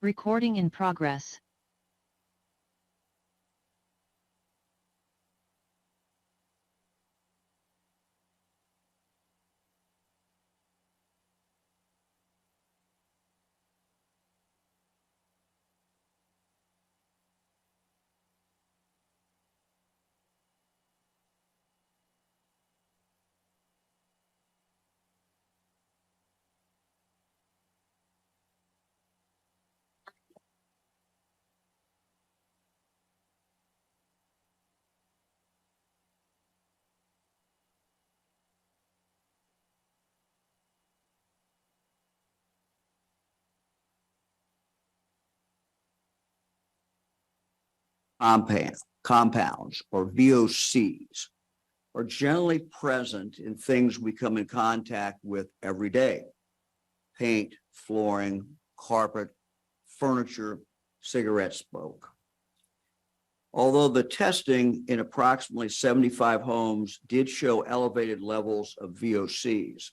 Recording in progress. Compounds or VOCs are generally present in things we come in contact with every day: paint, flooring, carpet, furniture, cigarette smoke. Although the testing in approximately 75 homes did show elevated levels of VOCs,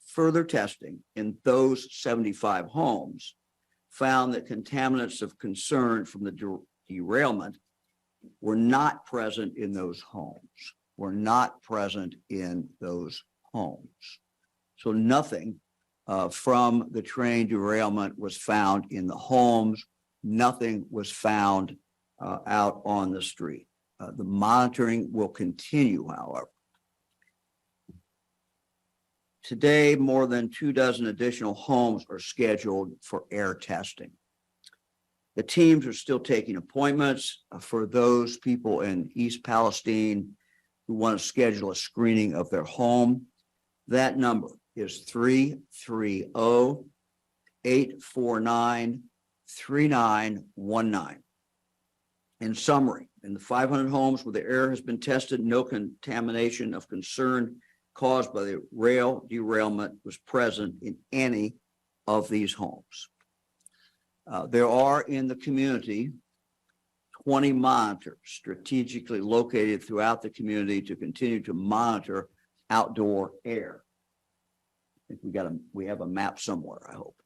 further testing in those 75 homes found that contaminants of concern from the derailment were not present in those homes, So nothing from the train derailment was found in the homes. Nothing was found out on the street. The monitoring will continue, however. Today, more than 24 additional homes are scheduled for air testing. The teams are still taking appointments for those people in East Palestine who want to schedule a screening of their home. That number is 330-849-3919. In summary, in the 500 homes where the air has been tested, no contamination of concern caused by the rail derailment was present in any of these homes. There are in the community 20 monitors strategically located throughout the community to continue to monitor outdoor air. I think we have a map somewhere, I hope.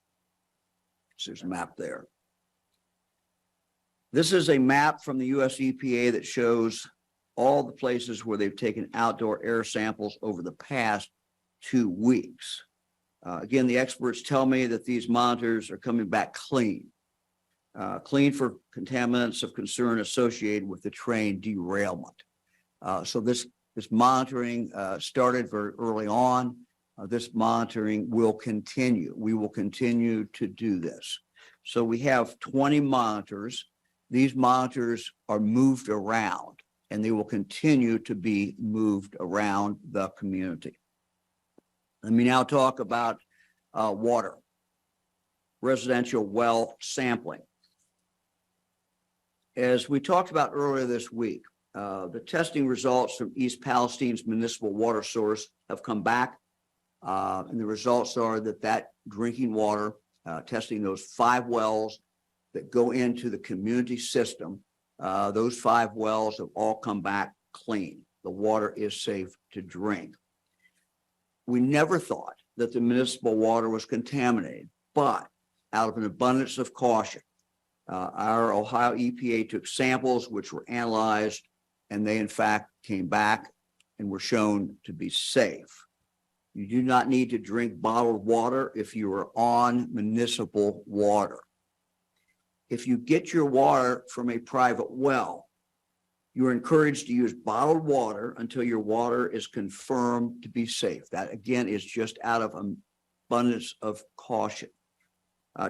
There's a map there. This is a map from the US EPA that shows all the places where they've taken outdoor air samples over the past 2 weeks. Again, the experts tell me that these monitors are coming back clean for contaminants of concern associated with the train derailment. So this monitoring started very early on. This monitoring will continue. We will continue to do this. So we have 20 monitors. These monitors are moved around, and they will continue to be moved around the community. Let me now talk about water, residential well sampling. As we talked about earlier this week, the testing results from East Palestine's municipal water source have come back, and the results are that drinking water, testing those 5 wells that go into the community system, those 5 wells have all come back clean. The water is safe to drink. We never thought that the municipal water was contaminated, but out of an abundance of caution, our Ohio EPA took samples which were analyzed, and they in fact came back and were shown to be safe. You do not need to drink bottled water if you are on municipal water. If you get your water from a private well, you are encouraged to use bottled water until your water is confirmed to be safe. That, again, is just out of abundance of caution.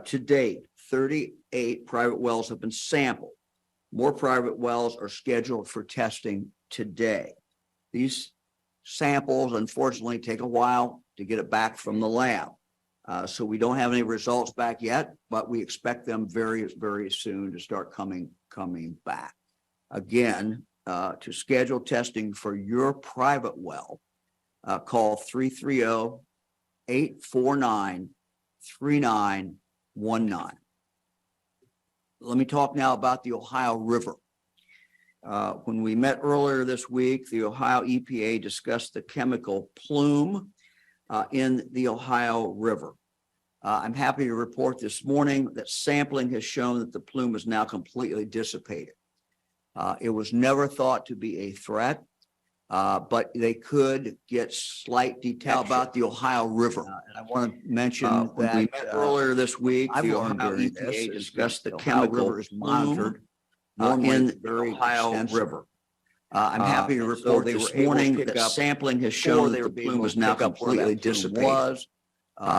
To date, 38 private wells have been sampled. More private wells are scheduled for testing today. These samples, unfortunately, take a while to get it back from the lab. So we don't have any results back yet, but we expect them very, very soon to start coming back. Again, to schedule testing for your private well, call 330-849-3919. Let me talk now about the Ohio River. When we met earlier this week, the Ohio EPA discussed the chemical plume in the Ohio River. I'm happy to report this morning that sampling has shown that the plume is now completely dissipated. It was never thought to be a threat, but they could get slight detection. How about the Ohio River? And I want to mention that we met earlier this week, the Ohio EPA discussed the chemical river is monitored in the Ohio River. I'm happy to report this morning that sampling has shown that the plume is now completely dissipated.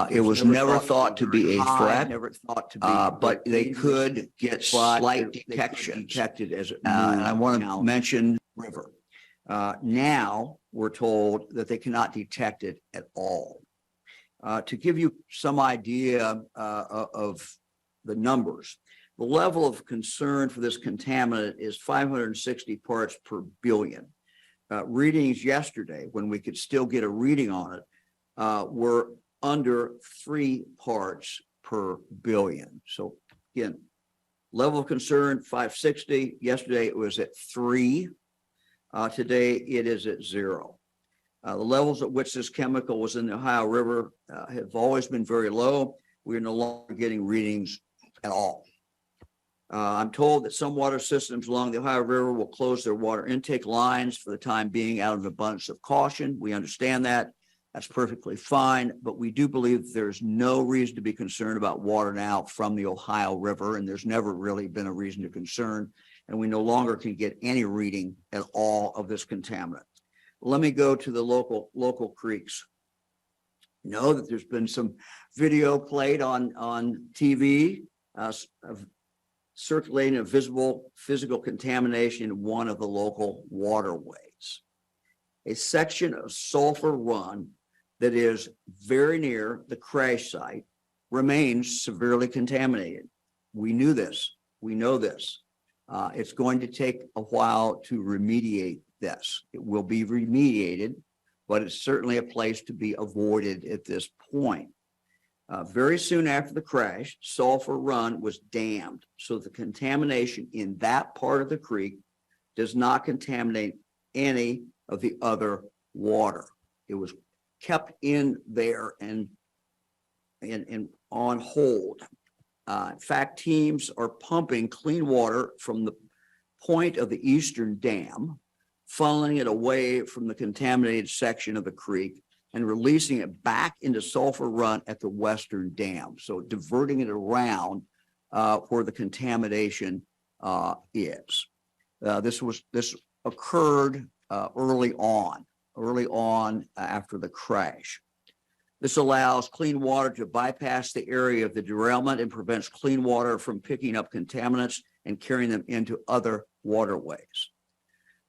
It was never thought to be a threat, but they could get slight detection detected as it moved. And I want to mention river. Now we're told that they cannot detect it at all. To give you some idea of the numbers, the level of concern for this contaminant is 560 parts per billion. Readings yesterday, when we could still get a reading on it, were under 3 parts per billion. So again, level of concern 560. Yesterday it was at 3. Today it is at 0. The levels at which this chemical was in the Ohio River have always been very low. We are no longer getting readings at all. I'm told that some water systems along the Ohio River will close their water intake lines for the time being out of abundance of caution. We understand that. That's perfectly fine, but we do believe there's no reason to be concerned about water now from the Ohio River, and there's never really been a reason to concern, and we no longer can get any reading at all of this contaminant. Let me go to the local creeks. You know that there's been some video played on TV of circulating a visible physical contamination in one of the local waterways. A section of Sulphur Run that is very near the crash site remains severely contaminated. We knew this. We know this. It's going to take a while to remediate this. It will be remediated, but it's certainly a place to be avoided at this point. Very soon after the crash, Sulphur Run was dammed, so the contamination in that part of the creek does not contaminate any of the other water. It was kept in there and on hold. In fact, teams are pumping clean water from the point of the eastern dam, funneling it away from the contaminated section of the creek and releasing it back into Sulphur Run at the western dam. So diverting it around where the contamination is. This occurred early on after the crash. This allows clean water to bypass the area of the derailment and prevents clean water from picking up contaminants and carrying them into other waterways.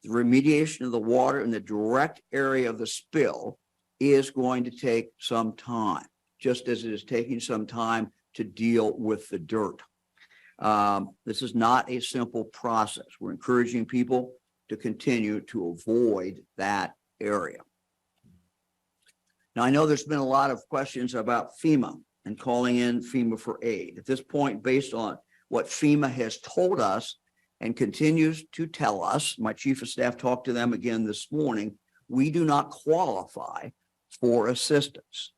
The remediation of the water in the direct area of the spill is going to take some time, just as it is taking some time to deal with the dirt. This is not a simple process. We're encouraging people to continue to avoid that area. Now, I know there's been a lot of questions about FEMA and calling in FEMA for aid. At this point, based on what FEMA has told us and continues to tell us, my chief of staff talked to them again this morning, we do not qualify for assistance.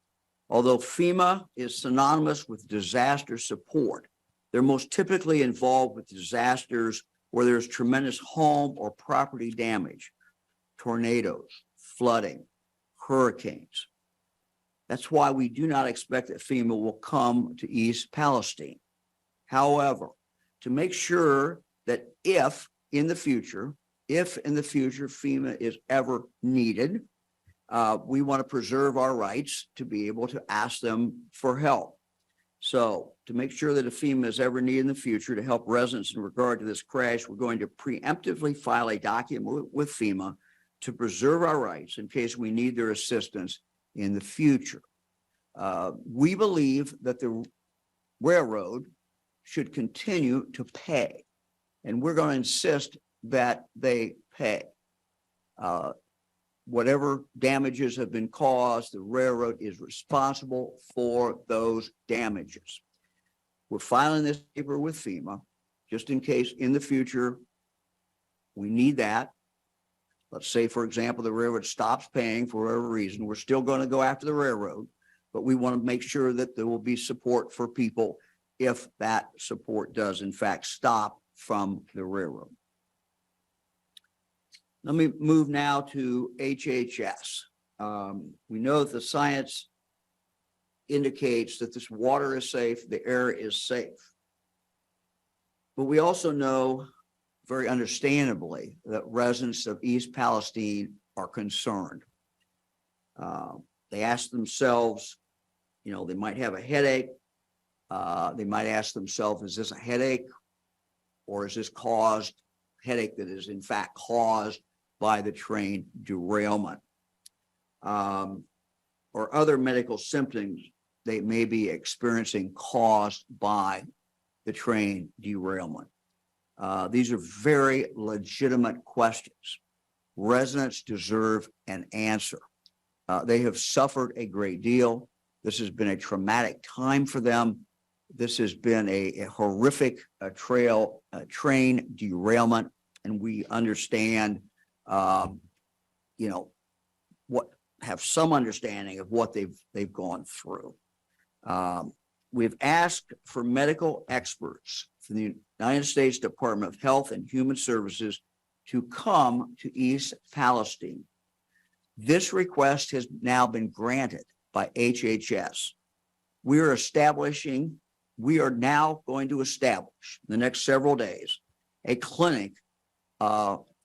Although FEMA is synonymous with disaster support, they're most typically involved with disasters where there's tremendous home or property damage, tornadoes, flooding, hurricanes. That's why we do not expect that FEMA will come to East Palestine. However, to make sure that if in the future FEMA is ever needed, we want to preserve our rights to be able to ask them for help. So to make sure that if FEMA is ever needed in the future to help residents in regard to this crash, we're going to preemptively file a document with FEMA to preserve our rights in case we need their assistance in the future. We believe that the railroad should continue to pay, and we're going to insist that they pay. Whatever damages have been caused, the railroad is responsible for those damages. We're filing this paper with FEMA just in case in the future we need that. Let's say, for example, the railroad stops paying for whatever reason. We're still going to go after the railroad, but we want to make sure that there will be support for people if that support does in fact stop from the railroad. Let me move now to HHS. We know that the science indicates that this water is safe, the air is safe. But we also know, very understandably, that residents of East Palestine are concerned. They ask themselves, they might have a headache. They might ask themselves, is this a headache or is this headache that is in fact caused by the train derailment? Or other medical symptoms they may be experiencing caused by the train derailment. These are very legitimate questions. Residents deserve an answer. They have suffered a great deal. This has been a traumatic time for them. This has been a horrific train derailment, and we understand, have some understanding of what they've gone through. We've asked for medical experts from the United States Department of Health and Human Services to come to East Palestine. This request has now been granted by HHS. We are now going to establish in the next several days a clinic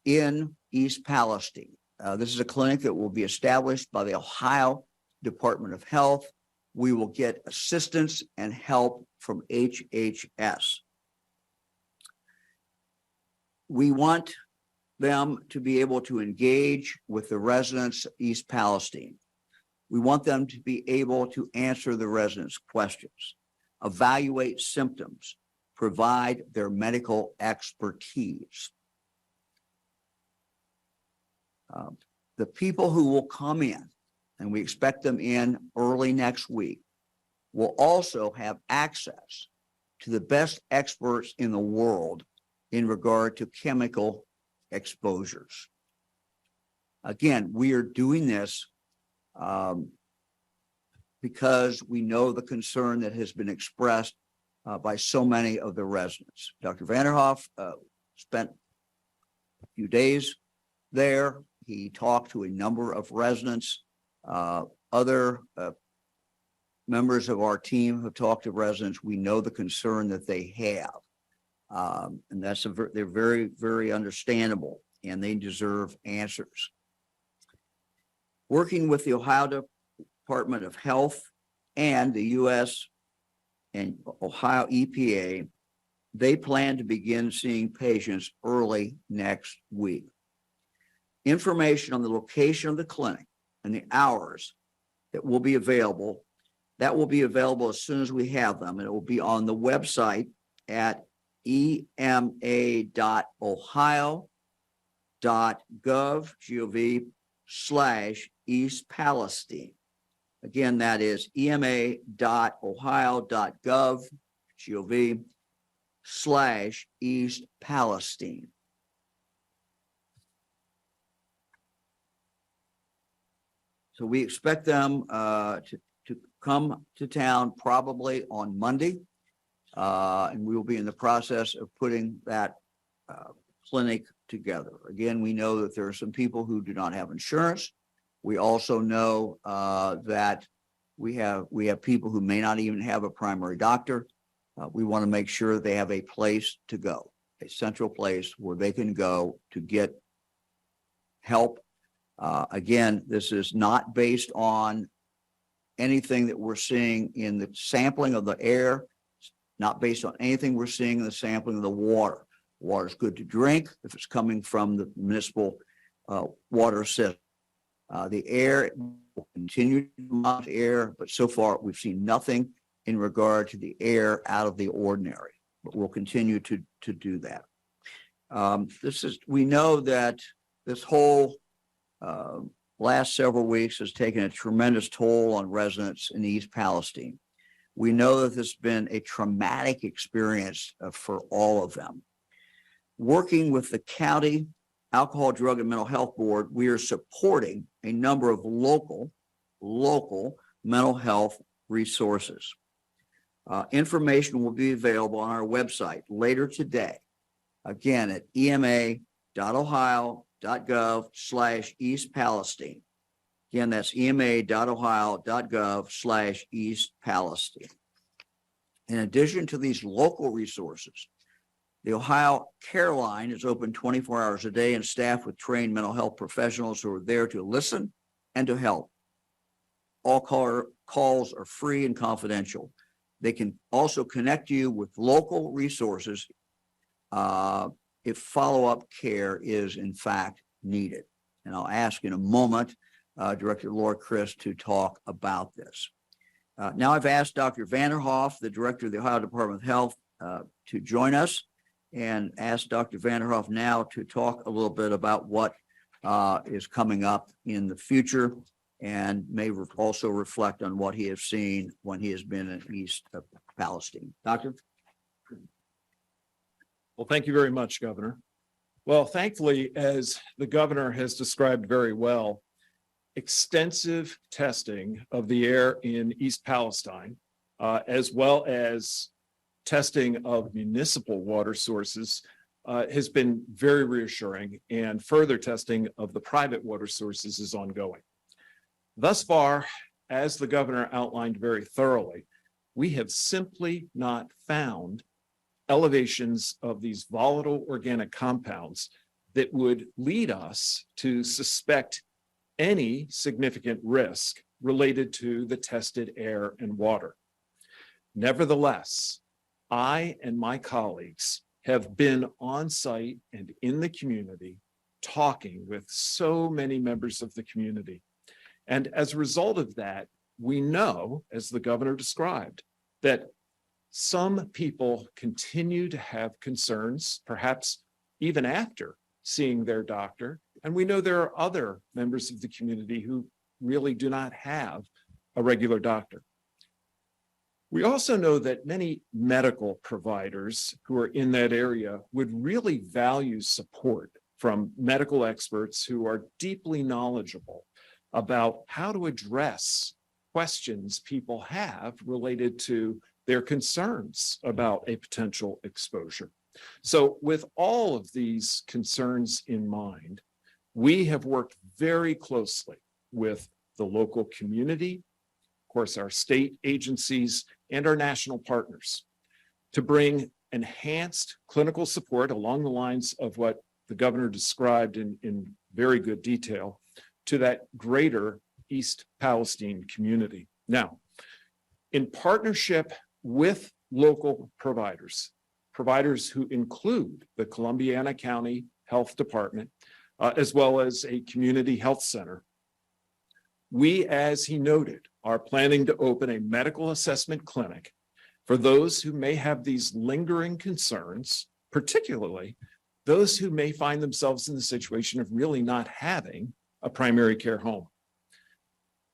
in East Palestine. This is a clinic that will be established by the Ohio Department of Health. We will get assistance and help from HHS. We want them to be able to engage with the residents of East Palestine. We want them to be able to answer the residents' questions, evaluate symptoms, provide their medical expertise. The people who will come in, and we expect them in early next week, will also have access to the best experts in the world in regard to chemical exposures. Again, we are doing this because we know the concern that has been expressed by so many of the residents. Dr. Vanderhoff spent a few days there. He talked to a number of residents. Other members of our team have talked to residents. We know the concern that they have. And they're very, very understandable, and they deserve answers. Working with the Ohio Department of Health and the U.S. and Ohio EPA, they plan to begin seeing patients early next week. Information on the location of the clinic and the hours that will be available, as soon as we have them. And it will be on the website at ema.ohio.gov/East Palestine. Again, that is ema.ohio.gov/East Palestine. So we expect them to come to town probably on Monday, and we will be in the process of putting that clinic together. Again, we know that there are some people who do not have insurance. We also know that we have people who may not even have a primary doctor. We want to make sure they have a place to go, a central place where they can go to get help. Again, this is not based on anything that we're seeing in the sampling of the air, not based on anything we're seeing in the sampling of the water. Water is good to drink if it's coming from the municipal water system. The air will continue to mount air, but so far we've seen nothing in regard to the air out of the ordinary, but we'll continue to do that. We know that this whole last several weeks has taken a tremendous toll on residents in East Palestine. We know that this has been a traumatic experience for all of them. Working with the county Alcohol, Drug, and Mental Health Board, we are supporting a number of local mental health resources. Information will be available on our website later today. Again, at ema.ohio.gov/East Palestine. Again, that's ema.ohio.gov/East Palestine. In addition to these local resources, the Ohio Care Line is open 24 hours a day and staffed with trained mental health professionals who are there to listen and to help. All calls are free and confidential. They can also connect you with local resources if follow-up care is in fact needed. And I'll ask in a moment Director Laura Chris to talk about this. Now I've asked Dr. Vanderhoff, the Director of the Ohio Department of Health, to join us, and ask Dr. Vanderhoff now to talk a little bit about what is coming up in the future, and may also reflect on what he has seen when he has been in East Palestine. Doctor? Well, thank you very much, Governor. Well, thankfully, as the governor has described very well, extensive testing of the air in East Palestine, as well as testing of municipal water sources, has been very reassuring, and further testing of the private water sources is ongoing. Thus far, as the governor outlined very thoroughly, we have simply not found elevations of these volatile organic compounds that would lead us to suspect any significant risk related to the tested air and water. Nevertheless, I and my colleagues have been on site and in the community talking with so many members of the community. And as a result of that, we know, as the governor described, that some people continue to have concerns, perhaps even after seeing their doctor. And we know there are other members of the community who really do not have a regular doctor. We also know that many medical providers who are in that area would really value support from medical experts who are deeply knowledgeable about how to address questions people have related to their concerns about a potential exposure. So with all of these concerns in mind, we have worked very closely with the local community, of course, our state agencies, and our national partners to bring enhanced clinical support along the lines of what the governor described in very good detail to that greater East Palestine community. Now, in partnership with local providers who include the Columbiana County Health Department, as well as a community health center, we, as he noted, are planning to open a medical assessment clinic for those who may have these lingering concerns, particularly those who may find themselves in the situation of really not having a primary care home.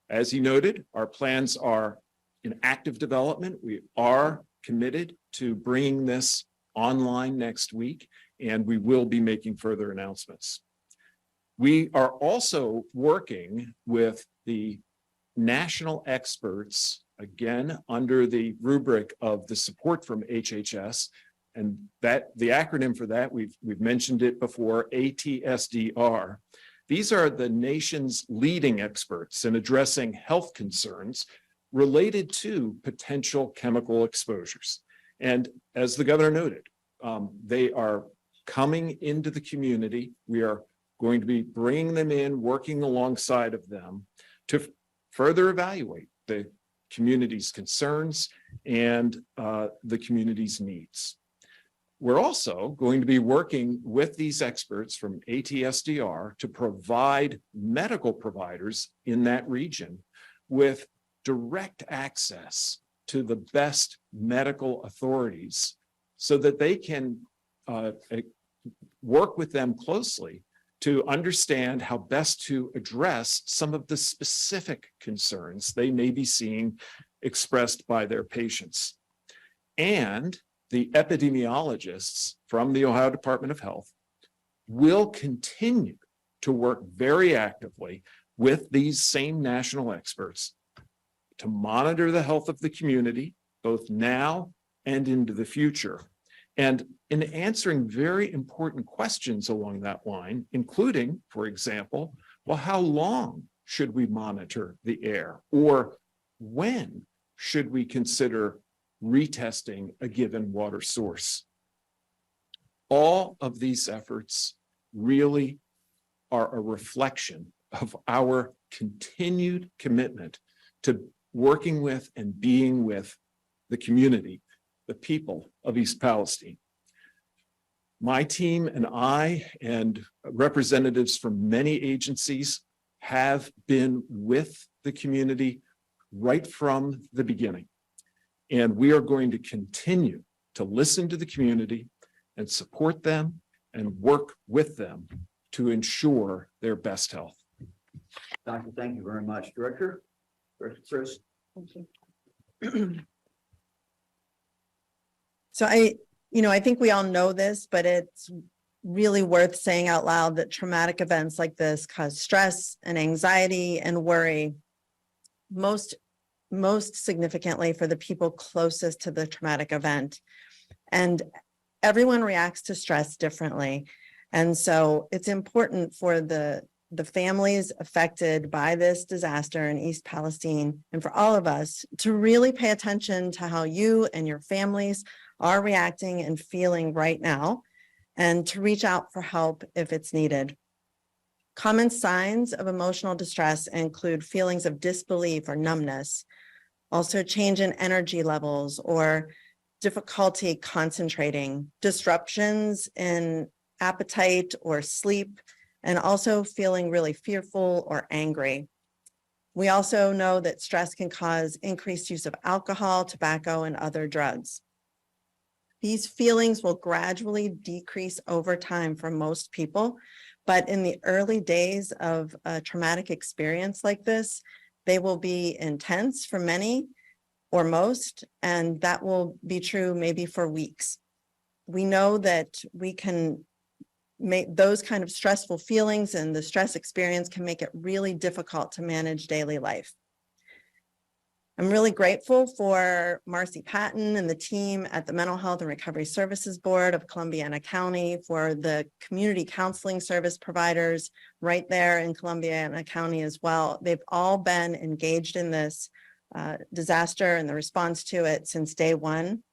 As he noted, our plans are in active development. We are committed to bringing this online next week, and we will be making further announcements. We are also working with the national experts, again, under the rubric of the support from HHS, and that the acronym for that, we've mentioned it before, ATSDR. These are the nation's leading experts in addressing health concerns related to potential chemical exposures. And as the governor noted, they are coming into the community. We are going to be bringing them in, working alongside of them to further evaluate the community's concerns and the community's needs. We're also going to be working with these experts from ATSDR to provide medical providers in that region with direct access to the best medical authorities so that they can work with them closely to understand how best to address some of the specific concerns they may be seeing expressed by their patients. And the epidemiologists from the Ohio Department of Health will continue to work very actively with these same national experts to monitor the health of the community, both now and into the future. And in answering very important questions along that line, including, for example, well, how long should we monitor the air? Or when should we consider retesting a given water source? All of these efforts really are a reflection of our continued commitment to working with and being with the community, the people of East Palestine. My team and I and representatives from many agencies have been with the community right from the beginning. And we are going to continue to listen to the community and support them and work with them to ensure their best health. Doctor, thank you very much. Director Chris. Thank you. So I think we all know this, but it's really worth saying out loud that traumatic events like this cause stress and anxiety and worry, most significantly for the people closest to the traumatic event. And everyone reacts to stress differently. And so it's important for the families affected by this disaster in East Palestine and for all of us to really pay attention to how you and your families are reacting and feeling right now, and to reach out for help if it's needed. Common signs of emotional distress include feelings of disbelief or numbness, also change in energy levels or difficulty concentrating, disruptions in appetite or sleep, and also feeling really fearful or angry. We also know that stress can cause increased use of alcohol, tobacco, and other drugs. These feelings will gradually decrease over time for most people, but in the early days of a traumatic experience like this, they will be intense for many or most, and that will be true maybe for weeks. We know that we can make those kind of stressful feelings, and the stress experience can make it really difficult to manage daily life. I'm really grateful for Marcy Patton and the team at the Mental Health and Recovery Services Board of Columbiana County, for the community counseling service providers right there in Columbiana County as well. They've all been engaged in this disaster and the response to it since day one.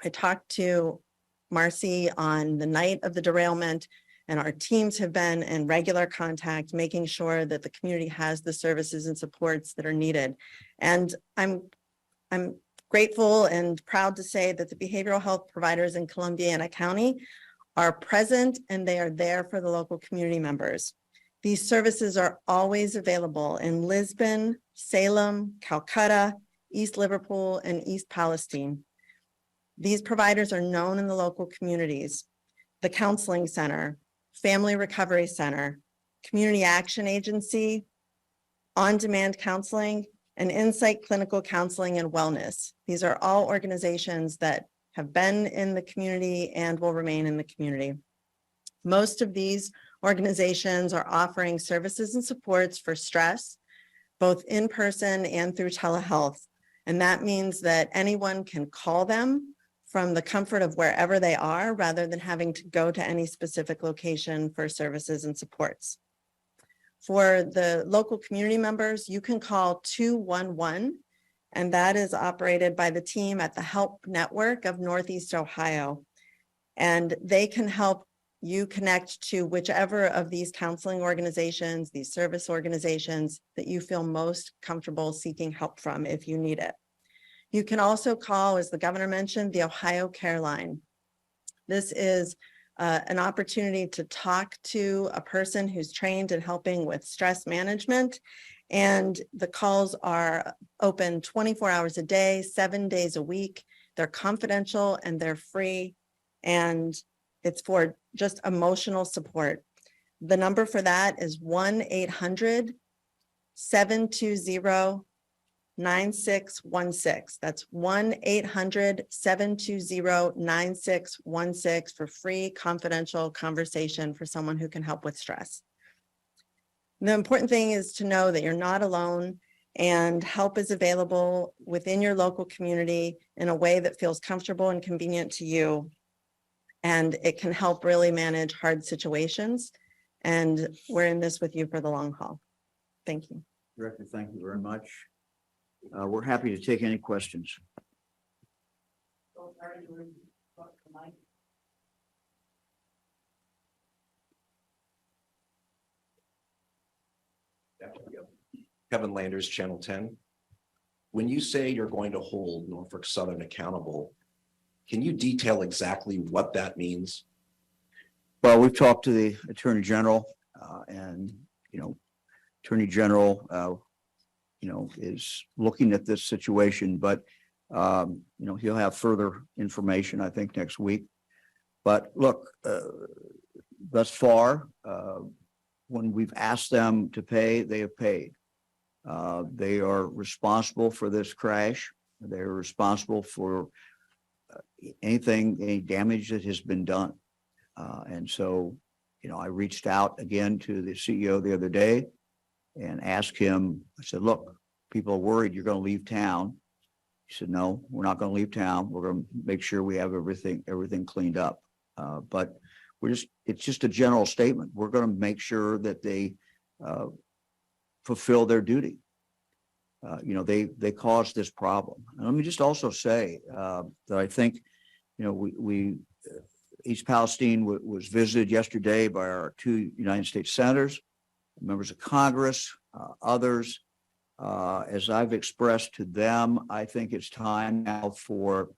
I talked to Marcy on the night of the derailment, and our teams have been in regular contact, making sure that the community has the services and supports that are needed. And I'm grateful and proud to say that the behavioral health providers in Columbiana County are present, and they are there for the local community members. These services are always available in Lisbon, Salem, Calcutta, East Liverpool, and East Palestine. These providers are known in the local communities. The Counseling Center, Family Recovery Center, Community Action Agency, On-Demand Counseling, and Insight Clinical Counseling and Wellness. These are all organizations that have been in the community and will remain in the community. Most of these organizations are offering services and supports for stress, both in person and through telehealth. And that means that anyone can call them from the comfort of wherever they are, rather than having to go to any specific location for services and supports. For the local community members, you can call 211, and that is operated by the team at the Help Network of Northeast Ohio. And they can help you connect to whichever of these counseling organizations, these service organizations that you feel most comfortable seeking help from if you need it. You can also call, as the governor mentioned, the Ohio Care Line. This is an opportunity to talk to a person who's trained in helping with stress management. And the calls are open 24 hours a day, 7 days a week. They're confidential and they're free. And it's for just emotional support. The number for that is 1-800-720-9616. That's 1-800-720-9616 for free confidential conversation for someone who can help with stress. The important thing is to know that you're not alone, And help is available within your local community in a way that feels comfortable and convenient to you. And it can help really manage hard situations. And we're in this with you for the long haul. Thank you. Director, thank you very much. We're happy to take any questions. Kevin Landers, Channel 10. When you say you're going to hold Norfolk Southern accountable, can you detail exactly what that means? Well, we've talked to the Attorney General, and, Attorney General, is looking at this situation, but, he'll have further information, I think, next week. But look, thus far, when we've asked them to pay, they have paid. They are responsible for this crash. They're responsible for any damage that has been done. And so, I reached out again to the CEO the other day and asked him, I said, look, people are worried you're going to leave town. He said, no, we're not going to leave town. We're going to make sure we have everything cleaned up. But it's just a general statement. We're going to make sure that they fulfill their duty. They caused this problem. And let me just also say that I think, East Palestine was visited yesterday by our 2 United States senators, members of Congress, others. As I've expressed to them, I think it's time now for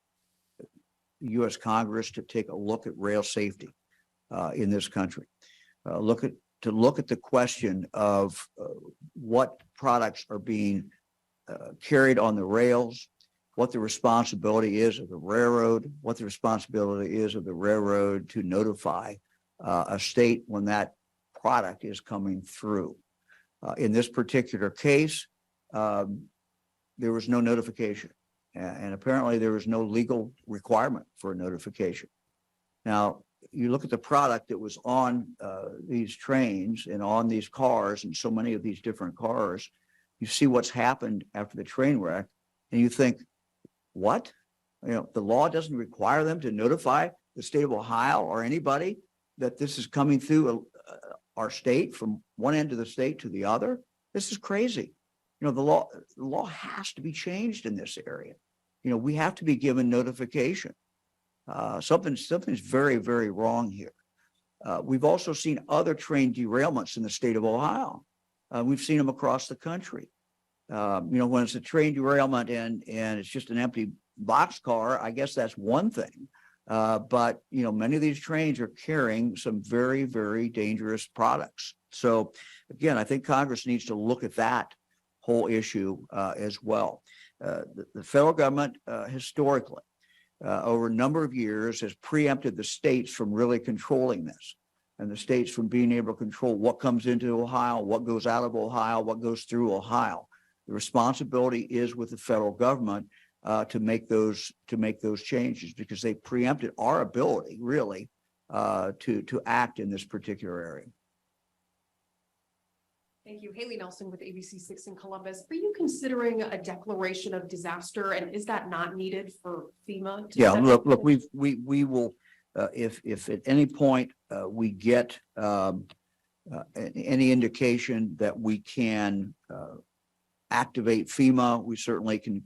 the U.S. Congress to take a look at rail safety in this country. Look at the question of what products are being carried on the rails, what the responsibility is of the railroad, what the responsibility is of the railroad to notify a state when that product is coming through. In this particular case, there was no notification, and apparently there was no legal requirement for a notification. Now, you look at the product that was on these trains and on these cars and so many of these different cars, you see what's happened after the train wreck, and you think, what? The law doesn't require them to notify the state of Ohio or anybody that this is coming through our state from one end of the state to the other. This is crazy. The law has to be changed in this area. We have to be given notification. Something's very, very wrong here. We've also seen other train derailments in the state of Ohio. We've seen them across the country. When it's a train derailment and it's just an empty boxcar, I guess that's one thing. But many of these trains are carrying some very, very dangerous products. So again, I think Congress needs to look at that whole issue as well. The federal government historically, over a number of years, has preempted the states from really controlling this, and the states from being able to control what comes into Ohio, what goes out of Ohio, what goes through Ohio. The responsibility is with the federal government to make those changes, because they preempted our ability really to act in this particular area. Thank you. Haley Nelson with ABC6 in Columbus. Are you considering a declaration of disaster, and is that not needed for FEMA? Yeah, look, we will, if at any point we get any indication that we can activate FEMA, we certainly can,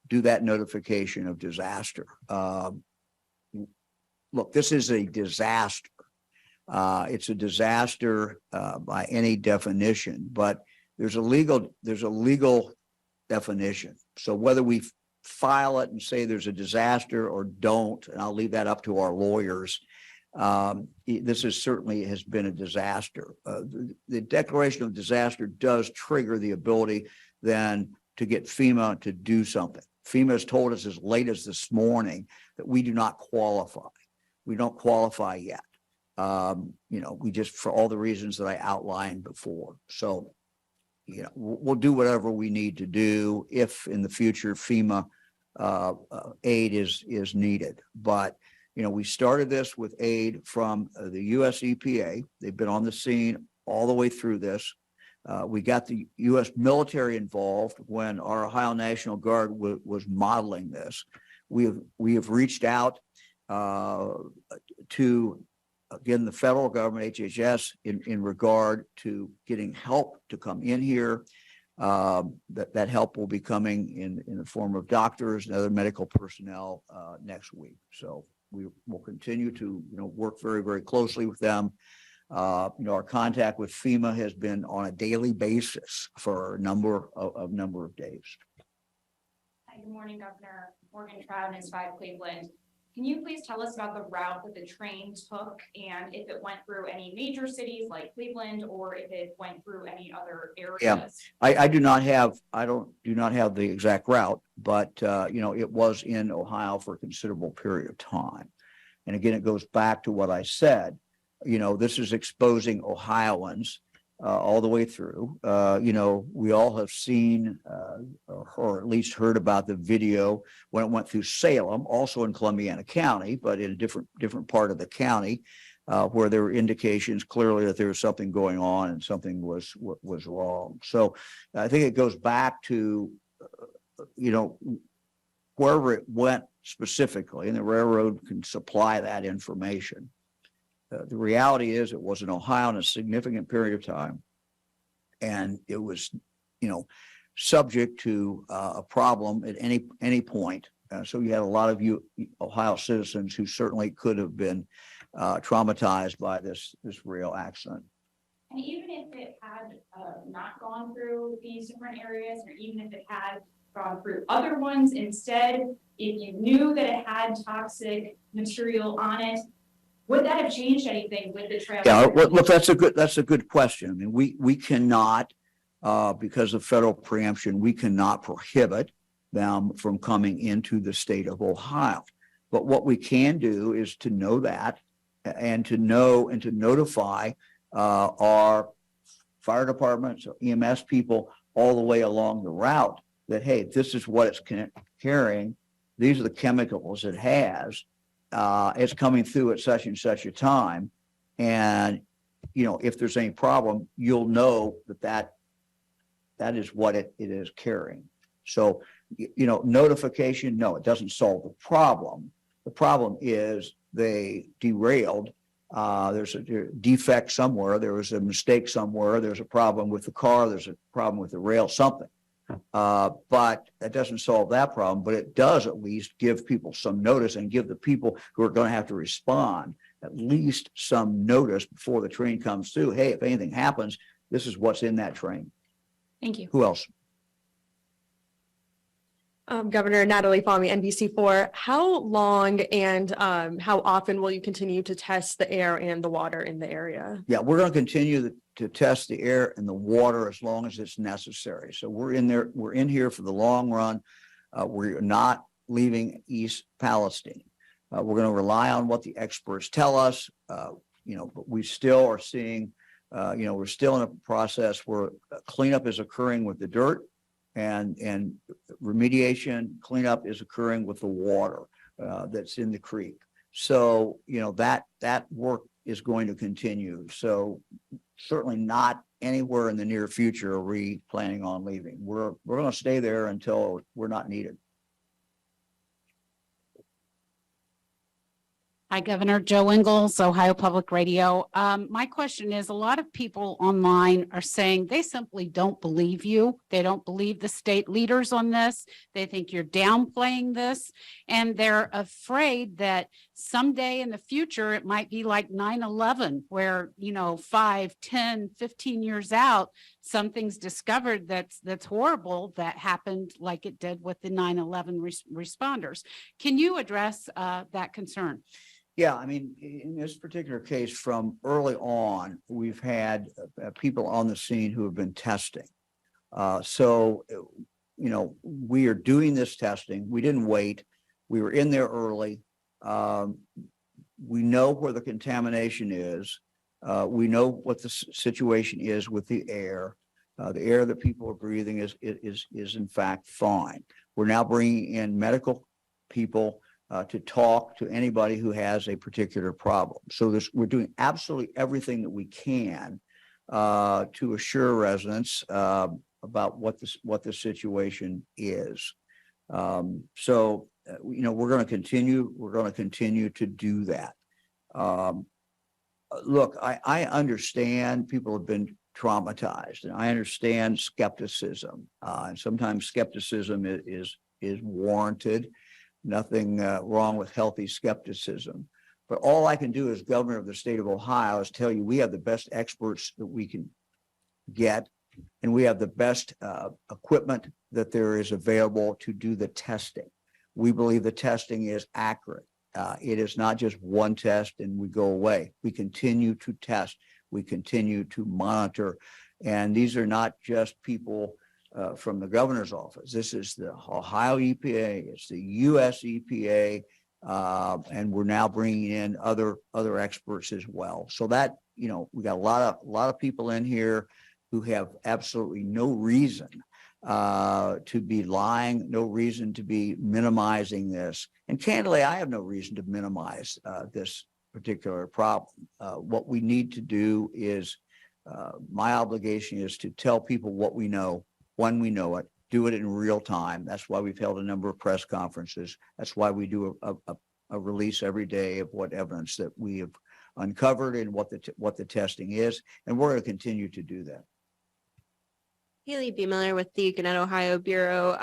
do that notification of disaster. Look, this is a disaster. It's a disaster by any definition, but there's a legal definition. So whether we file it and say there's a disaster or don't, and I'll leave that up to our lawyers, this is certainly has been a disaster. The declaration of disaster does trigger the ability then to get FEMA to do something. FEMA has told us as late as this morning that we do not qualify. We don't qualify yet. We just, for all the reasons that I outlined before. So, we'll do whatever we need to do if in the future FEMA aid is needed. But, we started this with aid from the US EPA. They've been on the scene all the way through this. We got the U.S. military involved when our Ohio National Guard was modeling this. We have reached out to, again, the federal government, HHS, in regard to getting help to come in here. That help will be coming in the form of doctors and other medical personnel next week. So we will continue to work very, very closely with them. Our contact with FEMA has been on a daily basis for a number of days. Hi, good morning, Governor. Morgan Trout, is 5 Cleveland. Can you please tell us about the route that the train took and if it went through any major cities like Cleveland or if it went through any other areas? Yeah, I do not have the exact route, but it was in Ohio for a considerable period of time. And again, it goes back to what I said. This is exposing Ohioans all the way through. We all have seen or at least heard about the video when it went through Salem, also in Columbiana County, but in a different part of the county, where there were indications clearly that there was something going on and something was wrong. So I think it goes back to wherever it went specifically, and the railroad can supply that information. The reality is it was in Ohio in a significant period of time, and it was, subject to a problem at any point. So you had a lot of Ohio citizens who certainly could have been traumatized by this rail accident. And even if it had not gone through these different areas, or even if it had gone through other ones instead, if you knew that it had toxic material on it, would that have changed anything with the trail? Yeah, look, that's a good question. I mean, we cannot, because of federal preemption, we cannot prohibit them from coming into the state of Ohio. But what we can do is to know that and to notify our fire departments, EMS people all the way along the route that, hey, this is what it's carrying. These are the chemicals it has. It's coming through at such and such a time. And, if there's any problem, you'll know that is what it is carrying. So, notification, no, it doesn't solve the problem. The problem is they derailed. There's a defect somewhere. There was a mistake somewhere. There's a problem with the car. There's a problem with the rail, something. But that doesn't solve that problem, but it does at least give people some notice and give the people who are going to have to respond at least some notice before the train comes through. Hey, if anything happens, this is what's in that train. Thank you. Who else? Governor Natalie Fahmy, NBC4. How long and how often will you continue to test the air and the water in the area? Yeah, we're going to continue to test the air and the water as long as it's necessary. So we're in here for the long run. We're not leaving East Palestine. We're going to rely on what the experts tell us, but we still are seeing, we're still in a process where cleanup is occurring with the dirt and remediation cleanup is occurring with the water that's in the creek. So, that work is going to continue. So certainly not anywhere in the near future are we planning on leaving. We're going to stay there until we're not needed. Hi, Governor. Joe Ingles, Ohio Public Radio. My question is, a lot of people online are saying they simply don't believe you. They don't believe the state leaders on this. They think you're downplaying this, and they're afraid that someday in the future, it might be like 9/11, where, 5, 10, 15 years out, something's discovered that's horrible that happened like it did with the 9/11 responders. Can you address that concern? Yeah, I mean, in this particular case, from early on, we've had people on the scene who have been testing. So, we are doing this testing. We didn't wait. We were in there early. We know where the contamination is. We know what the situation is with the air. The air that people are breathing is in fact fine. We're now bringing in medical people to talk to anybody who has a particular problem. So we're doing absolutely everything that we can to assure residents about what the situation is. We're going to continue to do that. Look, I understand people have been traumatized, and I understand skepticism, and sometimes skepticism is warranted. Nothing wrong with healthy skepticism. But all I can do as governor of the state of Ohio is tell you we have the best experts that we can get, and we have the best equipment that there is available to do the testing. We believe the testing is accurate. It is not just one test and we go away. We continue to test. We continue to monitor. And these are not just people from the governor's office. This is the Ohio EPA. It's the US EPA. And we're now bringing in other experts as well. So that, we got a lot of people in here who have absolutely no reason to be lying, no reason to be minimizing this. And candidly, I have no reason to minimize this particular problem. What we need to do is, my obligation is to tell people what we know, when we know it, do it in real time. That's why we've held a number of press conferences. That's why we do a release every day of what evidence that we have uncovered and what the testing is. And we're going to continue to do that. Haley B. Miller with the Gannett, Ohio Bureau.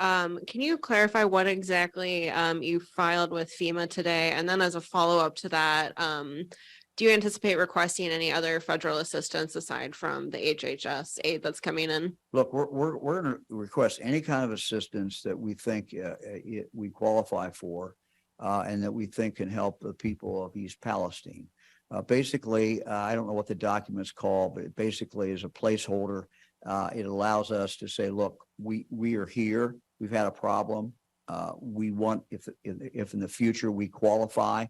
Can you clarify what exactly you filed with FEMA today? And then as a follow-up to that, do you anticipate requesting any other federal assistance aside from the HHS aid that's coming in? Look, we're going to request any kind of assistance that we think we qualify for and that we think can help the people of East Palestine. Basically, I don't know what the document's called, but it basically is a placeholder. It allows us to say, look, we are here. We've had a problem. We want, if in the future we qualify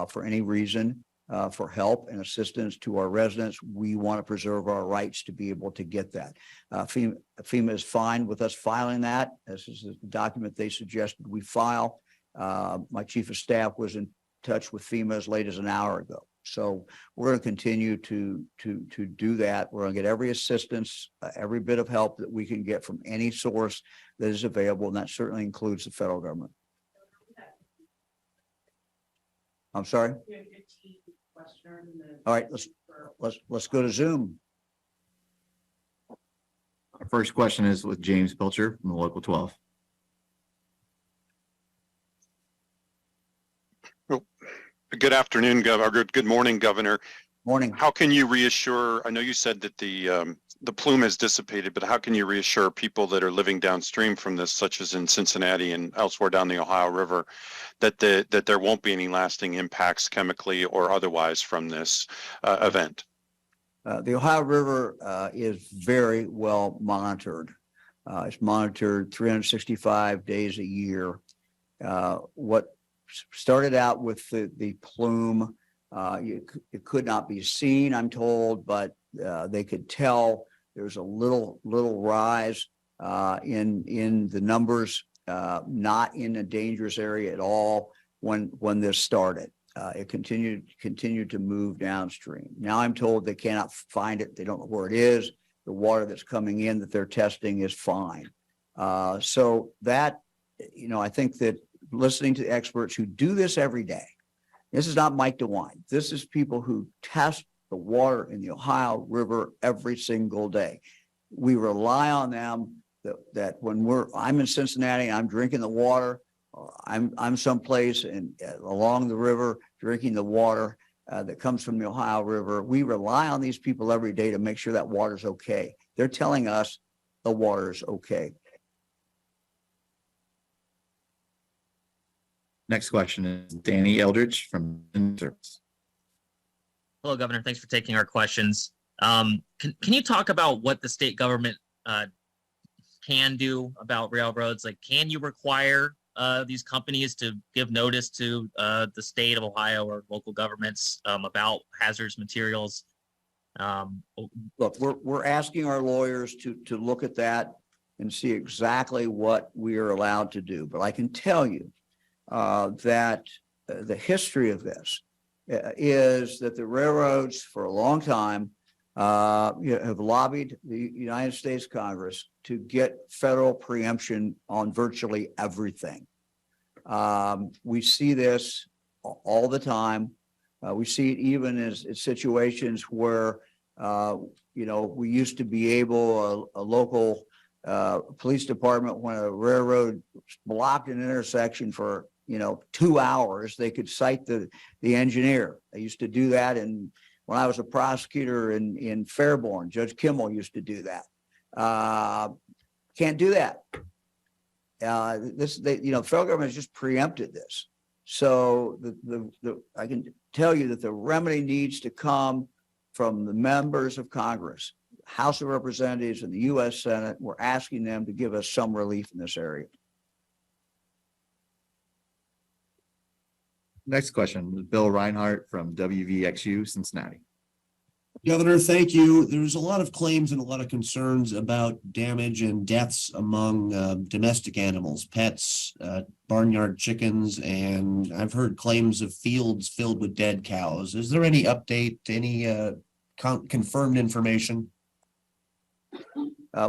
for any reason for help and assistance to our residents, we want to preserve our rights to be able to get that. FEMA is fine with us filing that. This is the document they suggested we file. My chief of staff was in touch with FEMA as late as an hour ago. So we're going to continue to do that. We're going to get every assistance, every bit of help that we can get from any source that is available, and that certainly includes the federal government. I'm sorry. All right, let's go to Zoom. Our first question is with James Pilcher from the Local 12. Good afternoon, Governor. Good morning, Governor. Morning. How can you reassure, I know you said that the plume has dissipated, but how can you reassure people that are living downstream from this, such as in Cincinnati and elsewhere down the Ohio River, that there won't be any lasting impacts chemically or otherwise from this event? The Ohio River is very well monitored. It's monitored 365 days a year. What started out with the plume, it could not be seen, I'm told, but they could tell there's a little rise in the numbers, not in a dangerous area at all when this started. It continued to move downstream. Now I'm told they cannot find it. They don't know where it is. The water that's coming in that they're testing is fine. So that, I think that listening to experts who do this every day. This is not Mike DeWine. This is people who test the water in the Ohio River every single day. We rely on them that when I'm in Cincinnati, I'm drinking the water, or I'm someplace along the river drinking the water that comes from the Ohio River. We rely on these people every day to make sure that water's okay. They're telling us the water is okay. Next question is Danny Eldridge from Service. Hello, Governor. Thanks for taking our questions. Can you talk about what the state government can do about railroads? Like, can you require these companies to give notice to the state of Ohio or local governments about hazardous materials? Look, we're asking our lawyers to look at that and see exactly what we are allowed to do. But I can tell you that the history of this is that the railroads for a long time have lobbied the United States Congress to get federal preemption on virtually everything. We see this all the time. We see it even as situations where, we used to be able, a local police department, when a railroad blocked an intersection for, 2 hours, they could cite the engineer. They used to do that. And when I was a prosecutor in Fairborn, Judge Kimmel used to do that. Can't do that. The federal government has just preempted this. So I can tell you that the remedy needs to come from the members of Congress, House of Representatives, and the U.S. Senate. We're asking them to give us some relief in this area. Next question, Bill Reinhardt from WVXU Cincinnati. Governor, thank you. There's a lot of claims and a lot of concerns about damage and deaths among domestic animals, pets, barnyard chickens, and I've heard claims of fields filled with dead cows. Is there any update, any confirmed information?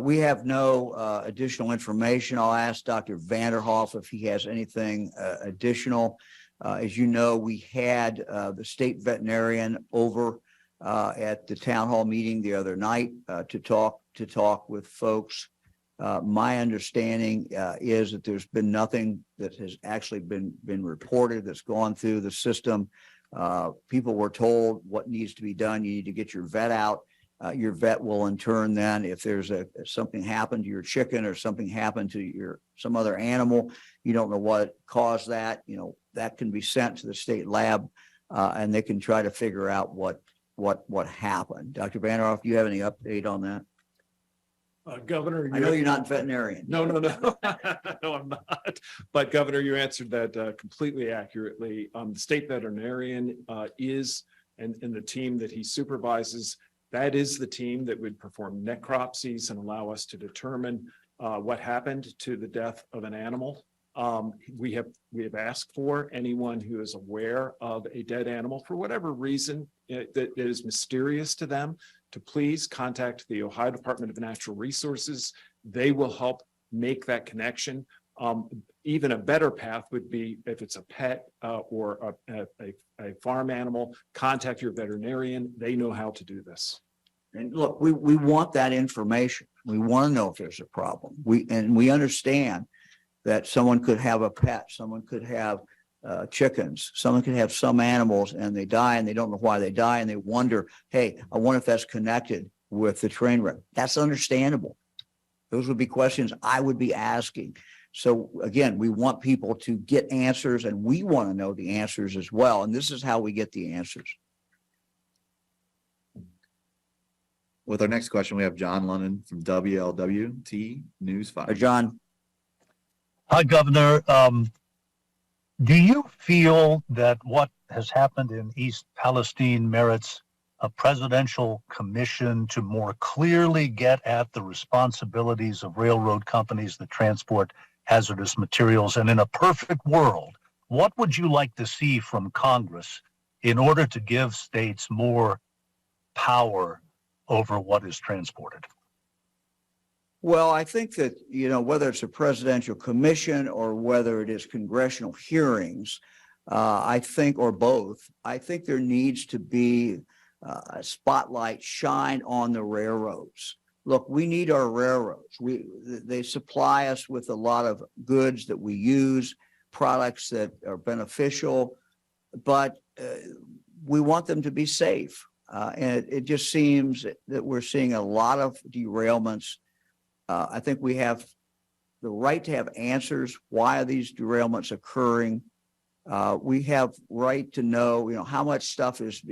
We have no additional information. I'll ask Dr. Vanderhoff if he has anything additional. As you know, we had the state veterinarian over at the town hall meeting the other night to talk with folks. My understanding is that there's been nothing that has actually been reported that's gone through the system. People were told what needs to be done. You need to get your vet out. Your vet will in turn then, if there's something happened to your chicken or something happened to some other animal, you don't know what caused that, that can be sent to the state lab and they can try to figure out what happened. Dr. Vanderhoff, do you have any update on that? Governor, I know you're not veterinarian. No, no, I'm not. But Governor, you answered that completely accurately. The state veterinarian is, and the team that he supervises, that is the team that would perform necropsies and allow us to determine what happened to the death of an animal. We have asked for anyone who is aware of a dead animal for whatever reason that is mysterious to them to please contact the Ohio Department of Natural Resources. They will help make that connection. Even a better path would be if it's a pet or a farm animal, contact your veterinarian. They know how to do this. And look, we want that information. We want to know if there's a problem. We understand that someone could have a pet, someone could have chickens, someone could have some animals and they die and they don't know why they die and they wonder, hey, I wonder if that's connected with the train wreck. That's understandable. Those would be questions I would be asking. So again, we want people to get answers and we want to know the answers as well. And this is how we get the answers. With our next question, we have John Lennon from WLWT News 5. John. Hi, Governor. Do you feel that what has happened in East Palestine merits a presidential commission to more clearly get at the responsibilities of railroad companies that transport hazardous materials? And in a perfect world, what would you like to see from Congress in order to give states more power over what is transported? Well, I think that, whether it's a presidential commission or whether it is congressional hearings, I think, or both, I think there needs to be a spotlight shine on the railroads. Look, we need our railroads. They supply us with a lot of goods that we use, products that are beneficial, but we want them to be safe. And it just seems that we're seeing a lot of derailments. I think we have the right to have answers. Why are these derailments occurring? We have right to know, how much stuff is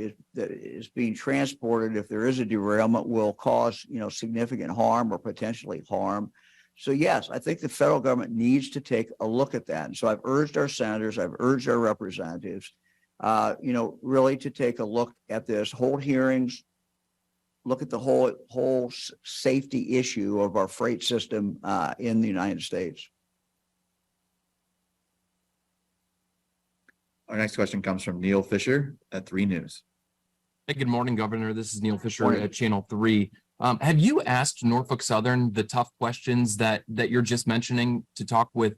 being transported. If there is a derailment, will cause, significant harm or potentially harm. So yes, I think the federal government needs to take a look at that. And so I've urged our senators, I've urged our representatives, really to take a look at this, hold hearings, look at the whole safety issue of our freight system in the United States. Our next question comes from Neil Fisher at 3 News. Hey, good morning, Governor. This is Neil Fisher Morning. at Channel 3. Have you asked Norfolk Southern the tough questions that you're just mentioning to talk with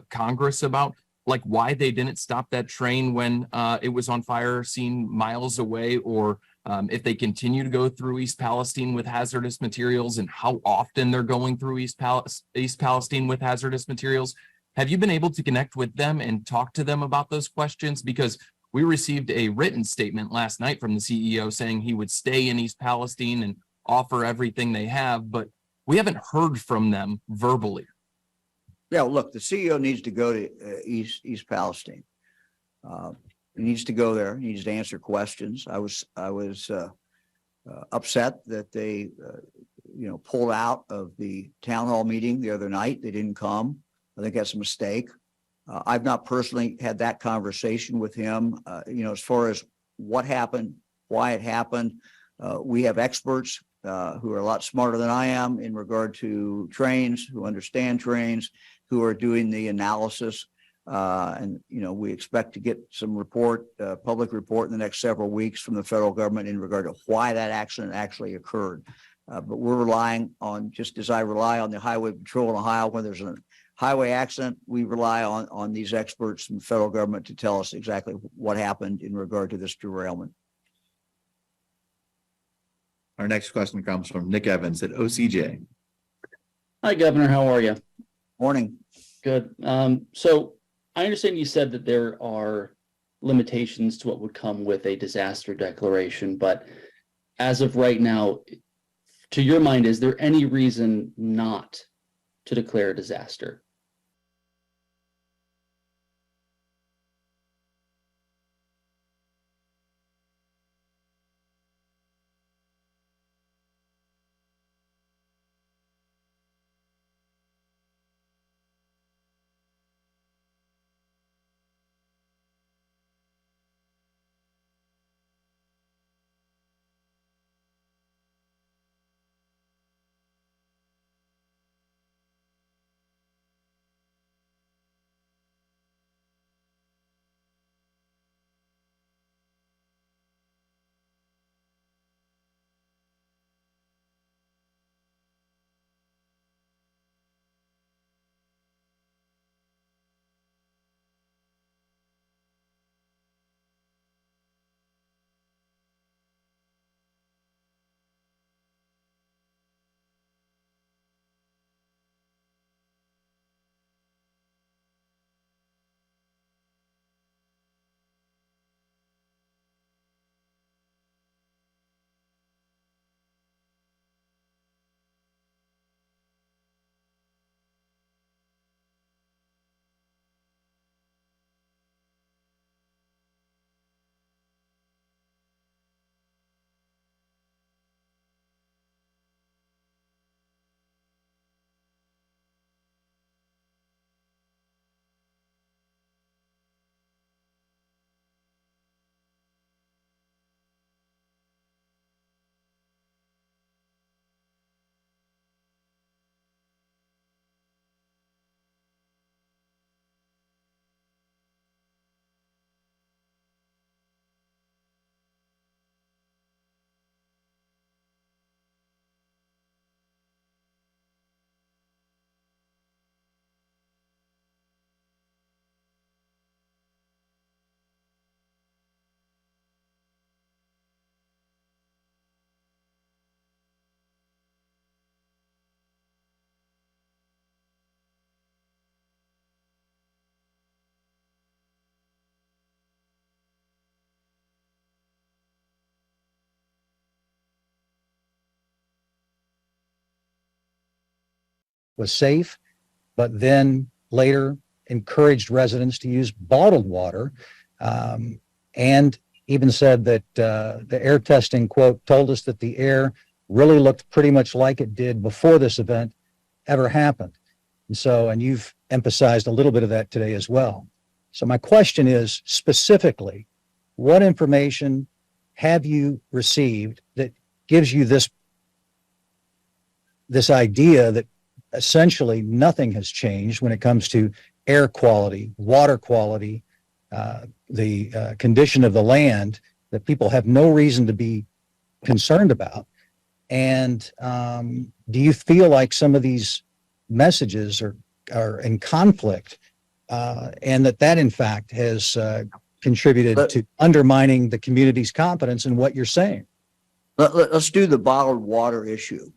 Congress about? Like why they didn't stop that train when it was on fire seen miles away, or if they continue to go through East Palestine with hazardous materials, and how often they're going through East Palestine with hazardous materials? Have you been able to connect with them and talk to them about those questions? Because we received a written statement last night from the CEO saying he would stay in East Palestine and offer everything they have, but we haven't heard from them verbally. Yeah, look, the CEO needs to go to East Palestine. He needs to go there. He needs to answer questions. I was upset that they, pulled out of the town hall meeting the other night. They didn't come. I think that's a mistake. I've not personally had that conversation with him. As far as what happened, why it happened, we have experts who are a lot smarter than I am in regard to trains, who understand trains, who are doing the analysis. We expect to get some public report in the next several weeks from the federal government in regard to why that accident actually occurred. But we're relying on, just as I rely on the Highway Patrol in Ohio when there's a highway accident, we rely on these experts from the federal government to tell us exactly what happened in regard to this derailment. Our next question comes from Nick Evans at OCJ. Hi, Governor. How are you? Morning. Good. So I understand you said that there are limitations to what would come with a disaster declaration, but as of right now, to your mind, is there any reason not to declare a disaster? Was safe, but then later encouraged residents to use bottled water, and even said that the air testing, quote, told us that the air really looked pretty much like it did before this event ever happened. And you've emphasized a little bit of that today as well. So my question is specifically, what information have you received that gives you this idea that essentially nothing has changed when it comes to air quality, water quality, the condition of the land that people have no reason to be concerned about. And do you feel like some of these messages are in conflict, and that in fact has contributed to undermining the community's confidence in what you're saying? Let's do the bottled water issue.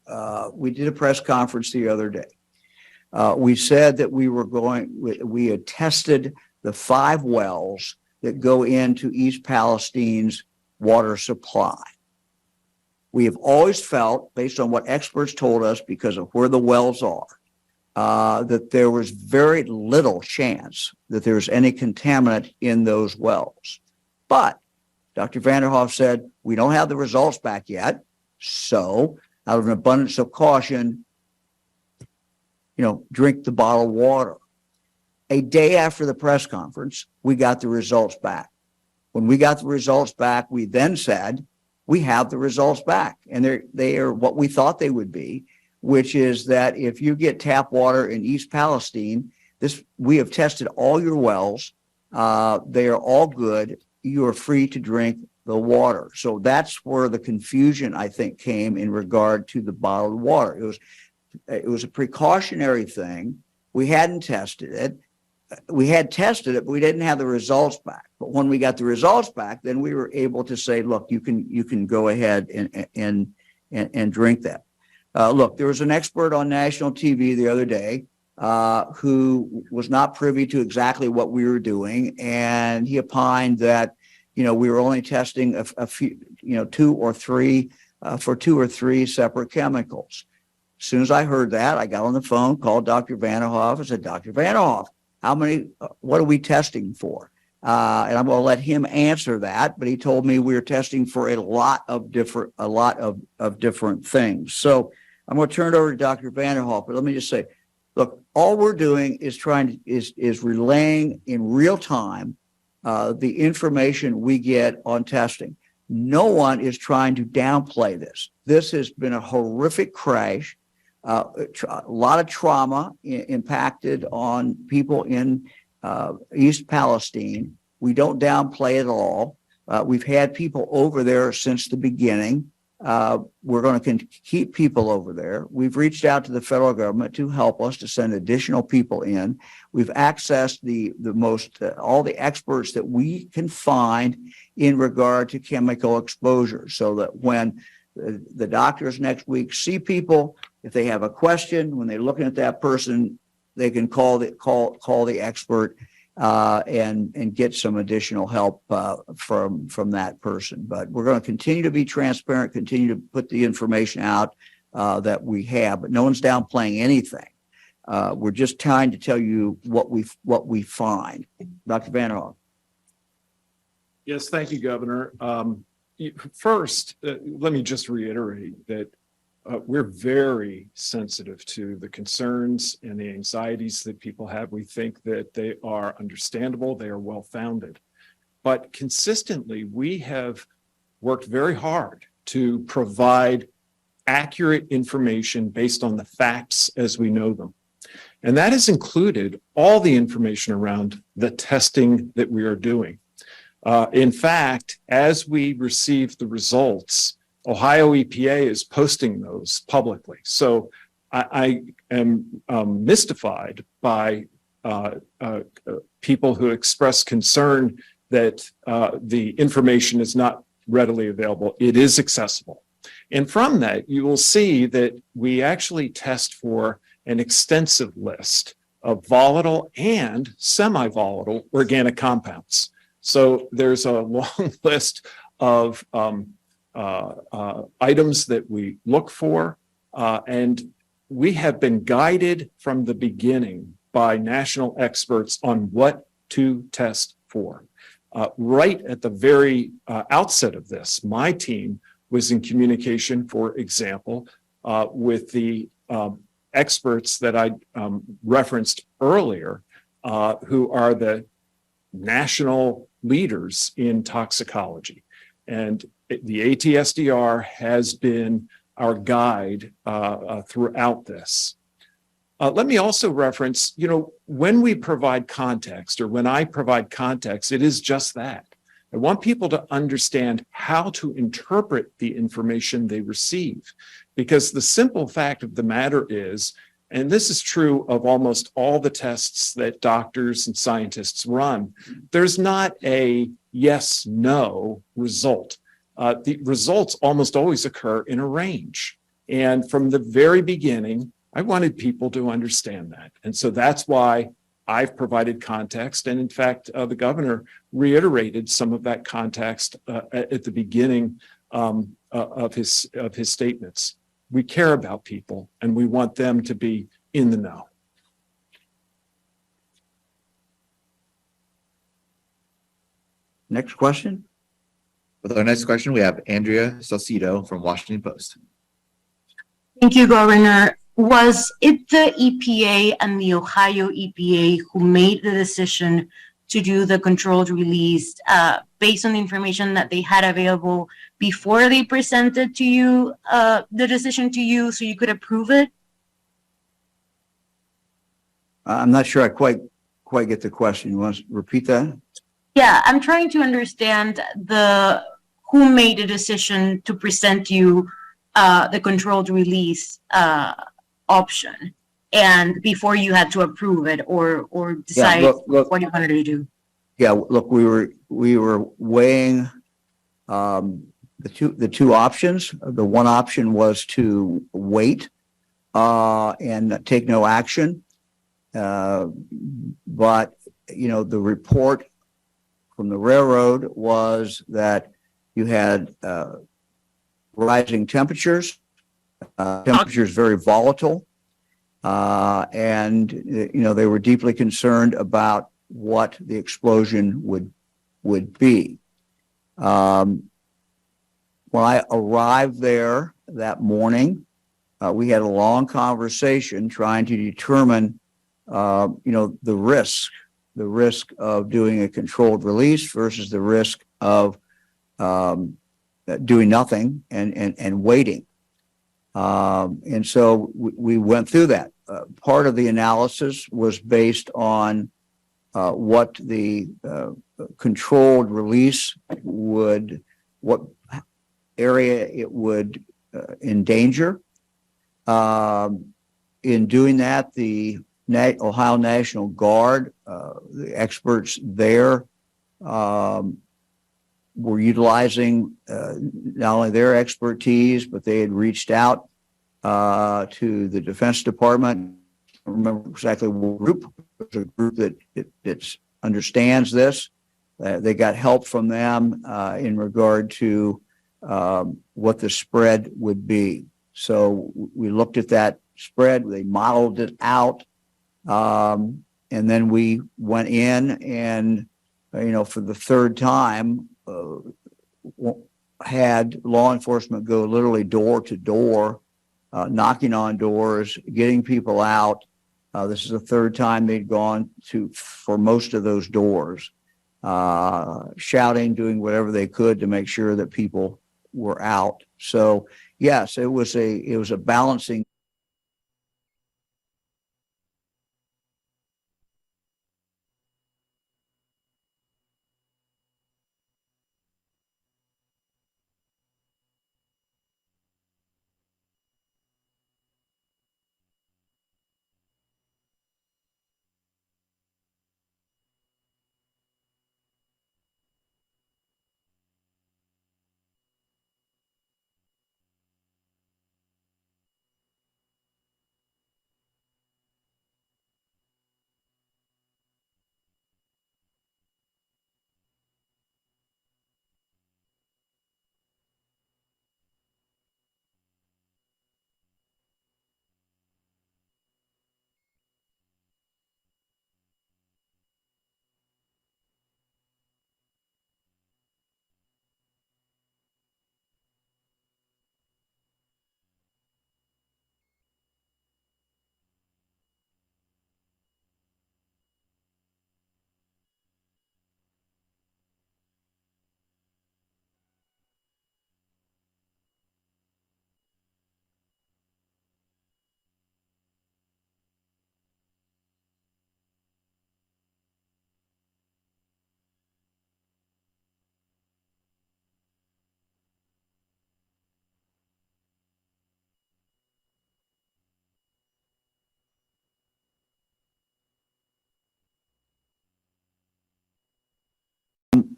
We did a press conference the other day. We said that we had tested the 5 wells that go into East Palestine's water supply. We have always felt, based on what experts told us, because of where the wells are, that there was very little chance that there was any contaminant in those wells. But Dr. Vanderhoff said, we don't have the results back yet. So out of an abundance of caution, drink the bottled water. A day after the press conference, we got the results back. When we got the results back, we then said, we have the results back. And they are what we thought they would be, which is that if you get tap water in East Palestine, we have tested all your wells. They are all good. You are free to drink the water. So that's where the confusion, I think, came in regard to the bottled water. It was a precautionary thing. We hadn't tested it. We had tested it, but we didn't have the results back. But when we got the results back, then we were able to say, look, you can go ahead and drink that. Look, there was an expert on national TV the other day who was not privy to exactly what we were doing, and he opined that we were only testing a few, 2 or 3 for 2 or 3 separate chemicals. As soon as I heard that, I got on the phone, called Dr. Vanderhoff, and said, Dr. Vanderhoff, what are we testing for? And I'm going to let him answer that, but he told me we were testing for a lot of different things. So I'm going to turn it over to Dr. Vanderhoff, but let me just say, look, all we're doing is is relaying in real time the information we get on testing. No one is trying to downplay this. This has been a horrific crash. A lot of trauma impacted on people in East Palestine. We don't downplay it at all. We've had people over there since the beginning. We're going to keep people over there. We've reached out to the federal government to help us to send additional people in. We've accessed all the experts that we can find in regard to chemical exposure, so that when the doctors next week see people, if they have a question, when they're looking at that person, they can call the expert and get some additional help from that person. But we're going to continue to be transparent, continue to put the information out that we have, but no one's downplaying anything. We're just trying to tell you what we find. Dr. Vanderhoff. Yes, thank you, Governor. First, let me just reiterate that we're very sensitive to the concerns and the anxieties that people have. We think that they are understandable, they are well-founded. But consistently, we have worked very hard to provide accurate information based on the facts as we know them. And that has included all the information around the testing that we are doing. In fact, as we receive the results, Ohio EPA is posting those publicly. So I am mystified by people who express concern that the information is not readily available. It is accessible. And from that, you will see that we actually test for an extensive list of volatile and semi-volatile organic compounds. So there's a long list of items that we look for, and we have been guided from the beginning by national experts on what to test for. Right at the very outset of this, my team was in communication, for example, with the experts that I referenced earlier, who are the national leaders in toxicology. And the ATSDR has been our guide throughout this. Let me also reference, when we provide context, or when I provide context, it is just that. I want people to understand how to interpret the information they receive. Because the simple fact of the matter is, and this is true of almost all the tests that doctors and scientists run, there's not a yes, no result. The results almost always occur in a range. And from the very beginning, I wanted people to understand that. And so that's why I've provided context. And in fact, the governor reiterated some of that context at the beginning of his statements. We care about people and we want them to be in the know. Next question. With our next question, we have Andrea Salcido from Washington Post. Thank you, Governor. Was it the EPA and the Ohio EPA who made the decision to do the controlled release based on the information that they had available before they presented to you the decision to you so you could approve it? I'm not sure I quite get the question. You want to repeat that? Yeah, I'm trying to understand who made the decision to present you the controlled release option, and before you had to approve it or decide look, what you wanted to do. Yeah, look, we were weighing the two options. The one option was to wait and take no action. But the report from the railroad was that you had rising temperatures, temperatures very volatile, and they were deeply concerned about what the explosion would be. When I arrived there that morning, we had a long conversation trying to determine, the risk of doing a controlled release versus the risk of doing nothing and waiting. And so we went through that. Part of the analysis was based on what the controlled release what area it would endanger. In doing that, the Ohio National Guard, the experts there were utilizing not only their expertise, but they had reached out to the Defense Department. I don't remember exactly what group. It's a group that understands this. They got help from them in regard to what the spread would be. So we looked at that spread. They modeled it out. And then we went in and, for the third time, had law enforcement go literally door to door, knocking on doors, getting people out. This is the third time they'd gone for most of those doors, shouting, doing whatever they could to make sure that people were out. So yes, it was a balancing.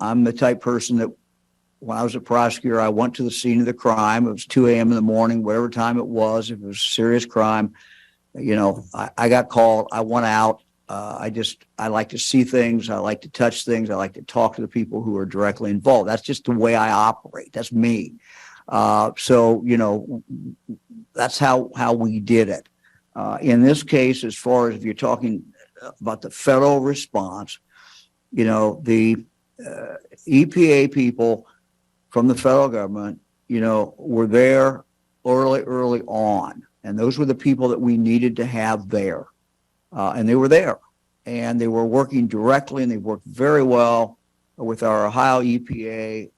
I'm the type person that when I was a prosecutor, I went to the scene of the crime. It was 2 a.m. in the morning, whatever time it was. If it was a serious crime, I got called. I went out. I like to see things. I like to touch things. I like to talk to the people who are directly involved. That's just the way I operate. That's me. So, that's how we did it. In this case, as far as if you're talking about the federal response, the EPA people from the federal government, were there early on. And those were the people that we needed to have there. And they were there. And they were working directly, and they worked very well with our Ohio EPA.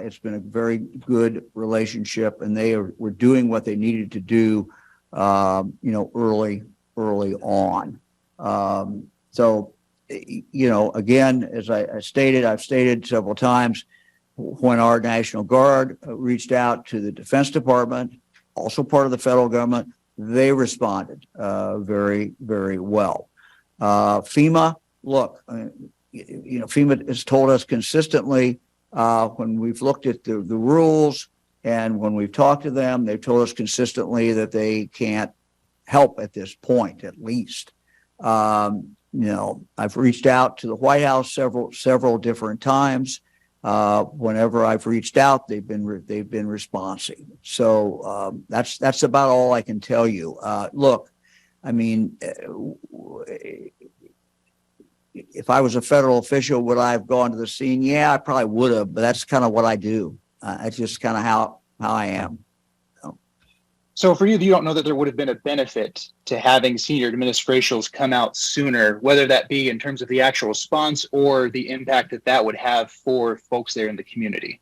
It's been a very good relationship, and were doing what they needed to do, early on. So, again, as I've stated several times, when our National Guard reached out to the Defense Department, also part of the federal government, they responded very, very well. FEMA, look, FEMA has told us consistently when we've looked at the rules and when we've talked to them, they've told us consistently that they can't help at this point, at least. I've reached out to the White House several different times. Whenever I've reached out, they've been responsive. So that's about all I can tell you. Look, I mean, if I was a federal official, would I have gone to the scene? Yeah, I probably would have, but that's kind of what I do. That's just kind of how I am. So for you don't know that there would have been a benefit to having senior administrations come out sooner, whether that be in terms of the actual response or the impact that would have for folks there in the community?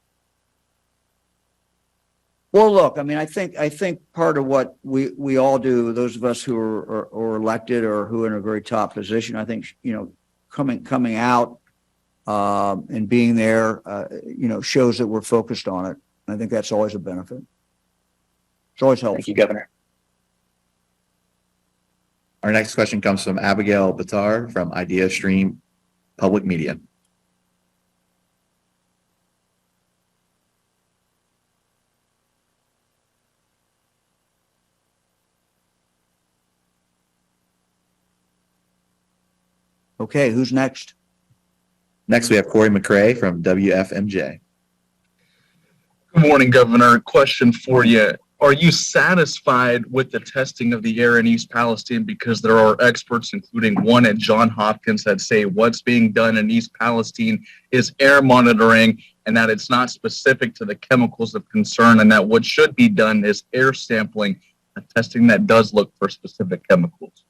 Well, look, I mean, I think part of what we all do, those of us who are elected or who are in a very top position, I think, coming out and being there, shows that we're focused on it. I think that's always a benefit. It's always helpful. Thank you, Governor. Our next question comes from Abigail Batar from Idea Stream Public Media. Okay, who's next? Next, we have Corey McRae from WFMJ. Good morning, Governor. Question for you. Are you satisfied with the testing of the air in East Palestine? Because there are experts, including one at Johns Hopkins, that say what's being done in East Palestine is air monitoring and that it's not specific to the chemicals of concern, and that what should be done is air sampling, testing that does look for specific chemicals.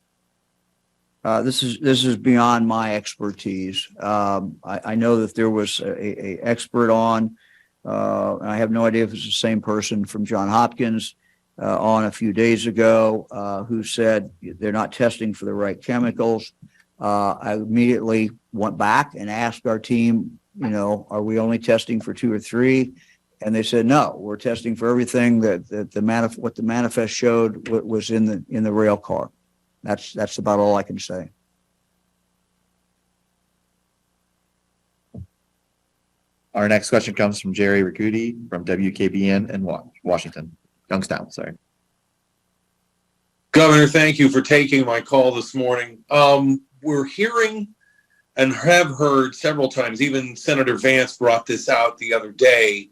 This is beyond my expertise. I know that there was a expert on. I have no idea if it's the same person from Johns Hopkins on a few days ago who said they're not testing for the right chemicals. I immediately went back and asked our team, are we only testing for 2 or 3? And they said, no, we're testing for everything that what the manifest showed was in the rail car. That's about all I can say. Our next question comes from Jerry Riccuti from WKBN in Washington. Youngstown, sorry. Governor, thank you for taking my call this morning. We're hearing and have heard several times, even Senator Vance brought this out the other day,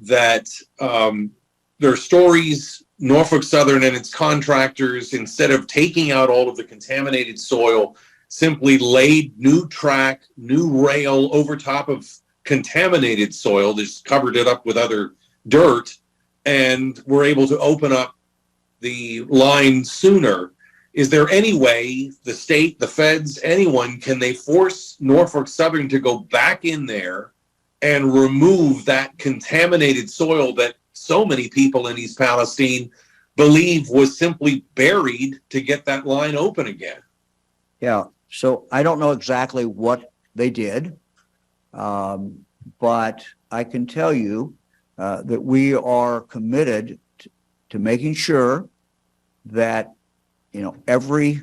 that there are stories, Norfolk Southern and its contractors, instead of taking out all of the contaminated soil, simply laid new track, new rail over top of contaminated soil, just covered it up with other dirt, and were able to open up the line sooner. Is there any way the state, the feds, anyone, can they force Norfolk Southern to go back in there and remove that contaminated soil that so many people in East Palestine believe was simply buried to get that line open again? Yeah, so I don't know exactly what they did. But I can tell you that we are committed to making sure that, every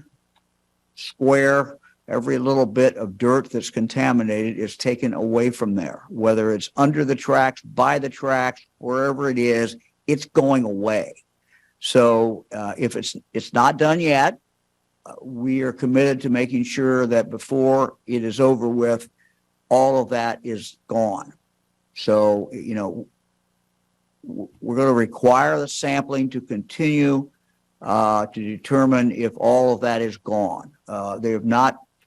square every little bit of dirt that's contaminated is taken away from there, whether it's under the tracks, by the tracks, wherever it is, it's going away. So if it's not done yet, we are committed to making sure that before it is over with, all of that is gone. So, we're going to require the sampling to continue to determine if all of that is gone.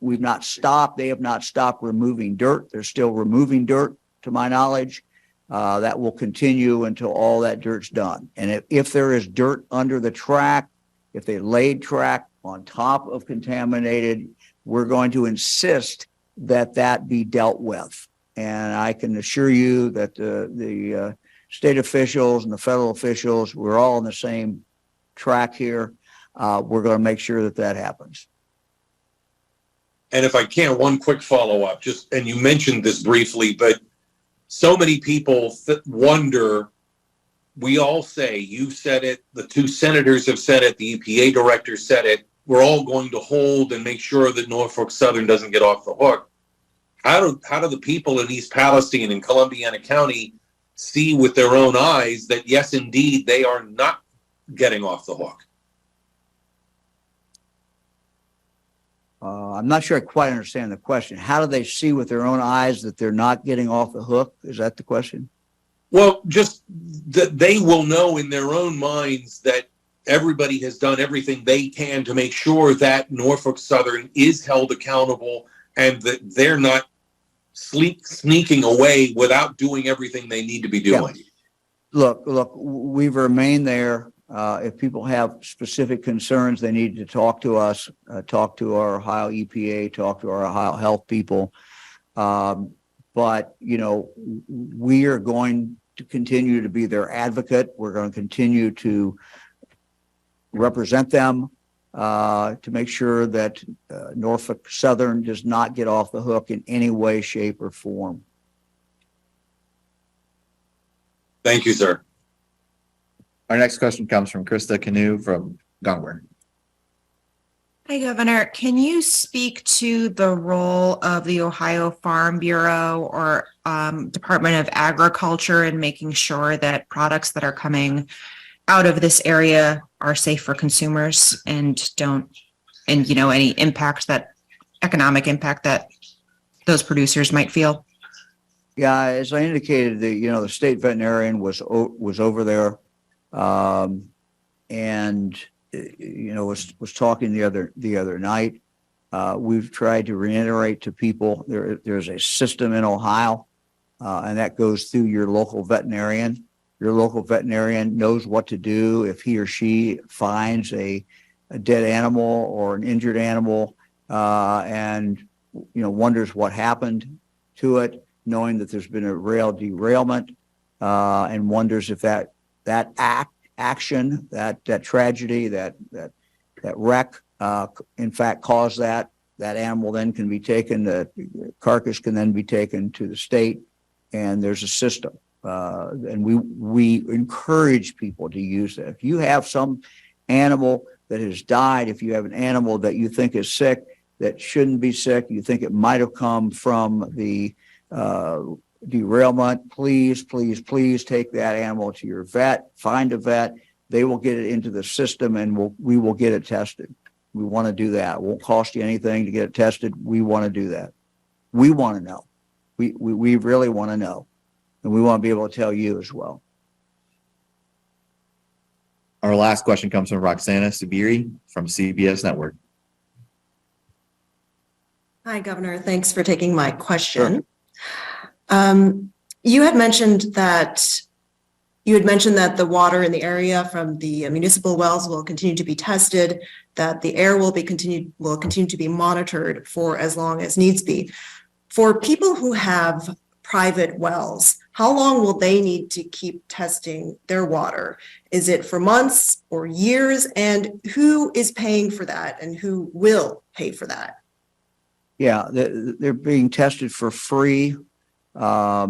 We've not stopped. They have not stopped removing dirt. They're still removing dirt, to my knowledge. That will continue until all that dirt's done. And if there is dirt under the track, if they laid track on top of contaminated, we're going to insist that that be dealt with. And I can assure you that the state officials and the federal officials, we're all on the same track here. We're going to make sure that that happens. And if I can, one quick follow-up, and you mentioned this briefly, but so many people wonder, we all say, you said it, the two senators have said it, the EPA director said it, we're all going to hold and make sure that Norfolk Southern doesn't get off the hook. How do the people in East Palestine and Columbiana County see with their own eyes that, yes, indeed, they are not getting off the hook? I'm not sure I quite understand the question. How do they see with their own eyes that they're not getting off the hook? Is that the question? Well, just that they will know in their own minds that everybody has done everything they can to make sure that Norfolk Southern is held accountable and that they're not sneaking away without doing everything they need to be doing. Yeah. Look, we've remained there. If people have specific concerns, they need to talk to us, talk to our Ohio EPA, talk to our Ohio health people. But, we are going to continue to be their advocate. We're going to continue to represent them to make sure that Norfolk Southern does not get off the hook in any way, shape, or form. Thank you, sir. Our next question comes from Krista Canoe from Gongwer. Hi, Governor. Can you speak to the role of the Ohio Farm Bureau or Department of Agriculture in making sure that products that are coming out of this area are safe for consumers and any economic impact that those producers might feel? Yeah, as I indicated, the state veterinarian was over there. And was talking the other night. We've tried to reiterate to people there's a system in Ohio, and that goes through your local veterinarian. Your local veterinarian knows what to do if he or she finds a dead animal or an injured animal, and wonders what happened to it, knowing that there's been a rail derailment, and wonders if that action, that tragedy, that wreck, in fact, caused that animal then can be taken, the carcass can then be taken to the state, and there's a system. And we encourage people to use that. If you have some animal that has died, if you have an animal that you think is sick, that shouldn't be sick, you think it might have come from the derailment, please take that animal to your vet, find a vet. They will get it into the system and we will get it tested. We want to do that. It won't cost you anything to get it tested. We want to do that. We want to know. We really want to know. And we want to be able to tell you as well. Our last question comes from Roxana Subiri from CBS Network. Hi, Governor. Thanks for taking my question. Sure. You had mentioned that the water in the area from the municipal wells will continue to be tested, that the air will continue to be monitored for as long as needs be. For people who have private wells, how long will they need to keep testing their water? Is it for months or years? And who is paying for that and who will pay for that? Yeah, they're being tested for free. I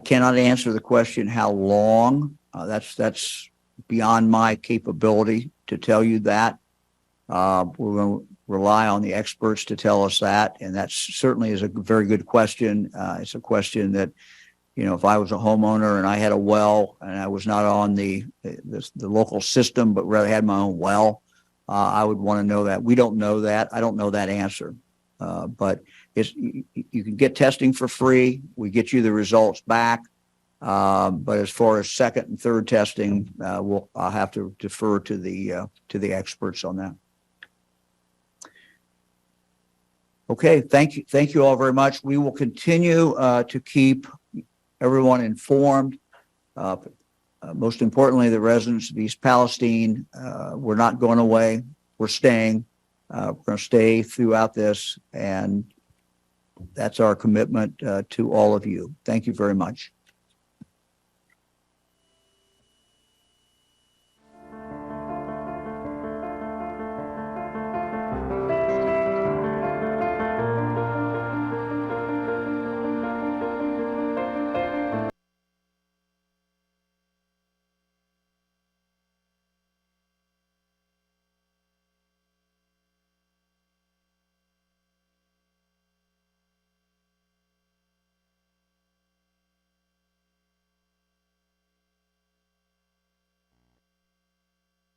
cannot answer the question how long. That's beyond my capability to tell you that. We're rely on the experts to tell us that. And that certainly is a very good question. It's a question that, you know, if I was a homeowner and I had a well and I was not on the local system, but rather had my own well, I would want to know that. We don't know that. I don't know that answer. But you can get testing for free. We get you the results back. But as far as second and third testing, I'll have to defer to the experts on that. Okay, thank you all very much. We will continue to keep everyone informed. Most importantly, the residents of East Palestine. We're not going away. We're staying. We're going to stay throughout this, and that's our commitment to all of you. Thank you very much.